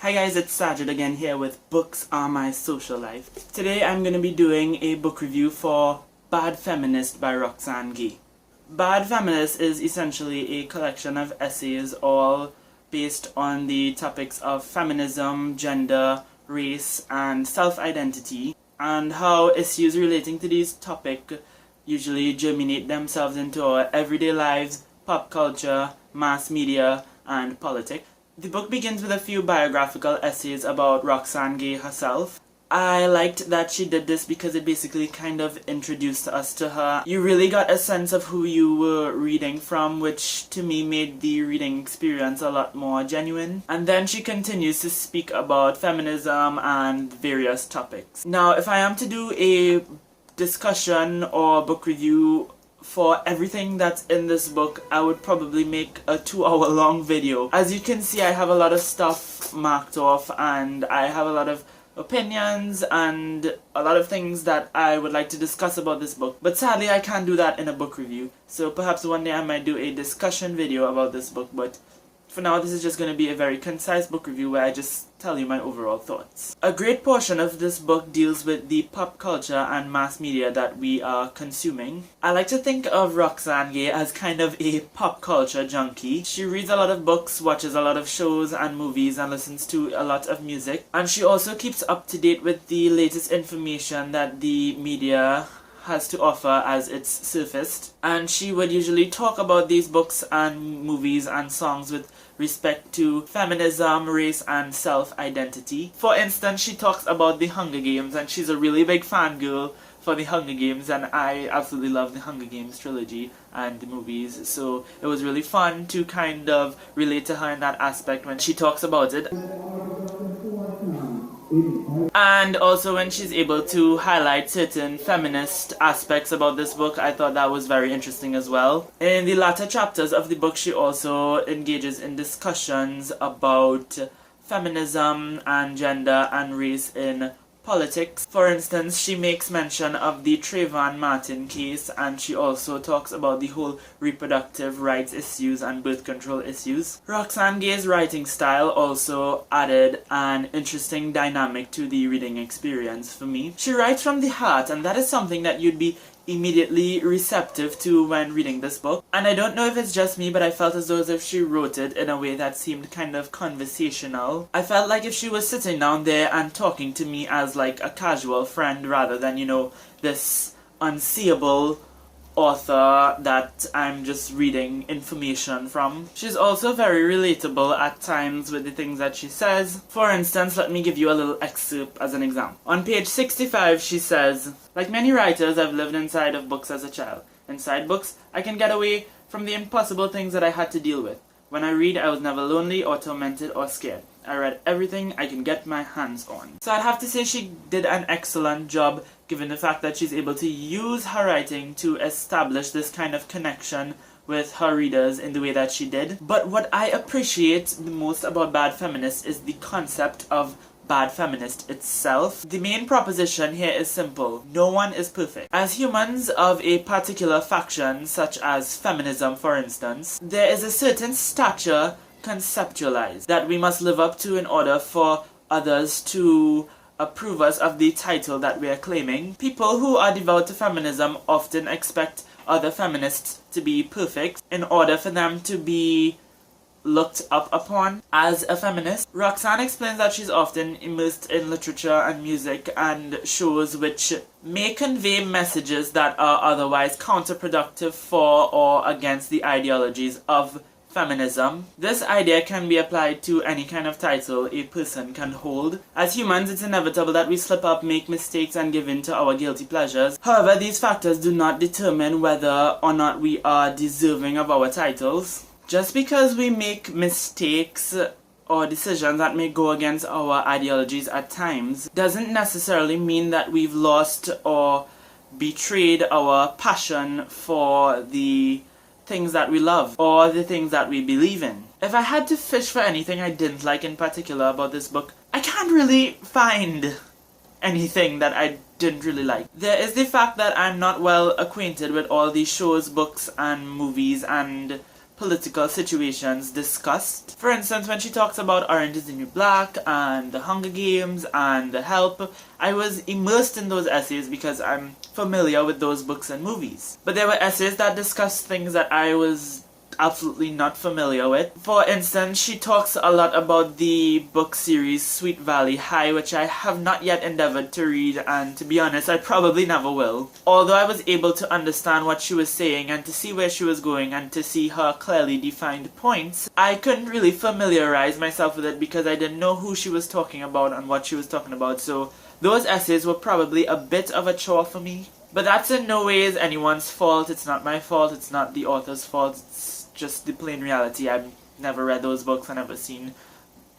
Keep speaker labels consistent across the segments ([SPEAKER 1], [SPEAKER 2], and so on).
[SPEAKER 1] Hi guys, it's Sajid again here with Books Are My Social Life. Today I'm going to be doing a book review for Bad Feminist by Roxane. Bad Feminist is essentially a collection of essays all based on the topics of feminism, gender, race, and self-identity, and how issues relating to these topics usually germinate themselves into our everyday lives, pop culture, mass media, and politics. The book begins with a few biographical essays about Roxane herself. I liked that she did this because it basically kind of introduced us to her. You really got a sense of who you were reading from, which to me made the reading experience a lot more genuine. And then she continues to speak about feminism and various topics. Now, if I am to do a discussion or book review for everything that's in this book, I would probably make a 2-hour long video. As you can see, I have a lot of stuff marked off and I have a lot of opinions and a lot of things that I would like to discuss about this book. But sadly, I can't do that in a book review. So perhaps one day I might do a discussion video about this book, but for now, this is just going to be a very concise book review where I just tell you my overall thoughts. A great portion of this book deals with the pop culture and mass media that we are consuming. I like to think of Roxane as kind of a pop culture junkie. She reads a lot of books, watches a lot of shows and movies, and listens to a lot of music. And she also keeps up to date with the latest information that the media has to offer as it's surfaced. And she would usually talk about these books and movies and songs with respect to feminism, race, and self-identity. For instance, she talks about the Hunger Games, and she's a really big fangirl for the Hunger Games, and I absolutely love the Hunger Games trilogy and the movies, so it was really fun to kind of relate to her in that aspect when she talks about it. And also when she's able to highlight certain feminist aspects about this book, I thought that was very interesting as well. In the latter chapters of the book, she also engages in discussions about feminism and gender and race in politics. For instance, she makes mention of the Trayvon Martin case, and she also talks about the whole reproductive rights issues and birth control issues. Roxane's writing style also added an interesting dynamic to the reading experience for me. She writes from the heart, and that is something that you'd be immediately receptive to when reading this book. And I don't know if it's just me, but I felt as though as if she wrote it in a way that seemed kind of conversational. I felt like if she was sitting down there and talking to me as like a casual friend rather than, you know, this unseeable author that I'm just reading information from. She's also very relatable at times with the things that she says. For instance, let me give you a little excerpt as an example. On page 65, she says, "Like many writers, I've lived inside of books as a child. Inside books, I can get away from the impossible things that I had to deal with. When I read, I was never lonely or tormented or scared. I read everything I can get my hands on." So I'd have to say she did an excellent job, given the fact that she's able to use her writing to establish this kind of connection with her readers in the way that she did. But what I appreciate the most about Bad Feminist is the concept of Bad Feminist itself. The main proposition here is simple: no one is perfect. As humans of a particular faction, such as feminism for instance, there is a certain stature conceptualized that we must live up to in order for others to approve us of the title that we are claiming. People who are devout to feminism often expect other feminists to be perfect in order for them to be looked up upon as a feminist. Roxane explains that she's often immersed in literature and music and shows which may convey messages that are otherwise counterproductive for or against the ideologies of feminism. This idea can be applied to any kind of title a person can hold. As humans, it's inevitable that we slip up, make mistakes, and give in to our guilty pleasures. However, these factors do not determine whether or not we are deserving of our titles. Just because we make mistakes or decisions that may go against our ideologies at times doesn't necessarily mean that we've lost or betrayed our passion for the things that we love or the things that we believe in. If I had to fish for anything I didn't like in particular about this book, I can't really find anything that I didn't really like. There is the fact that I'm not well acquainted with all these shows, books, and movies and political situations discussed. For instance, when she talks about Orange is the New Black and the Hunger Games and The Help, I was immersed in those essays because I'm familiar with those books and movies. But there were essays that discussed things that I was absolutely not familiar with. For instance, she talks a lot about the book series Sweet Valley High, which I have not yet endeavored to read, and to be honest, I probably never will. Although I was able to understand what she was saying and to see where she was going and to see her clearly defined points, I couldn't really familiarize myself with it because I didn't know who she was talking about and what she was talking about, so those essays were probably a bit of a chore for me. But that's in no ways anyone's fault. It's not my fault, it's not the author's fault, it's just the plain reality. I've never read those books, I've never seen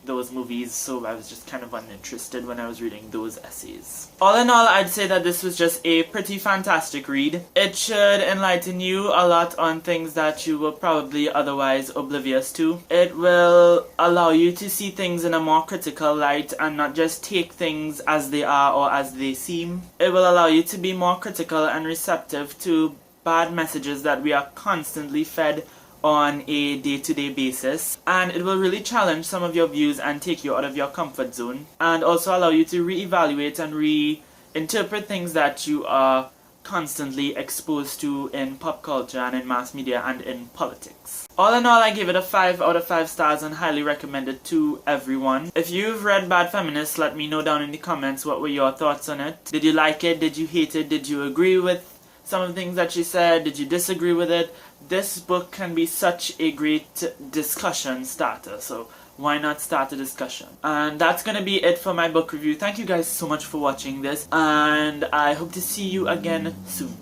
[SPEAKER 1] those movies, so I was just kind of uninterested when I was reading those essays. All in all, I'd say that this was just a pretty fantastic read. It should enlighten you a lot on things that you were probably otherwise oblivious to. It will allow you to see things in a more critical light and not just take things as they are or as they seem. It will allow you to be more critical and receptive to bad messages that we are constantly fed on a day-to-day basis, and it will really challenge some of your views and take you out of your comfort zone, and also allow you to reevaluate and reinterpret things that you are constantly exposed to in pop culture and in mass media and in politics. All in all, I give it a 5 out of 5 stars and highly recommend it to everyone. If you've read Bad Feminist, let me know down in the comments what were your thoughts on it. Did you like it? Did you hate it? Did you agree with some of the things that she said? Did you disagree with it? This book can be such a great discussion starter, so why not start a discussion? And that's gonna be it for my book review. Thank you guys so much for watching this, and I hope to see you again soon.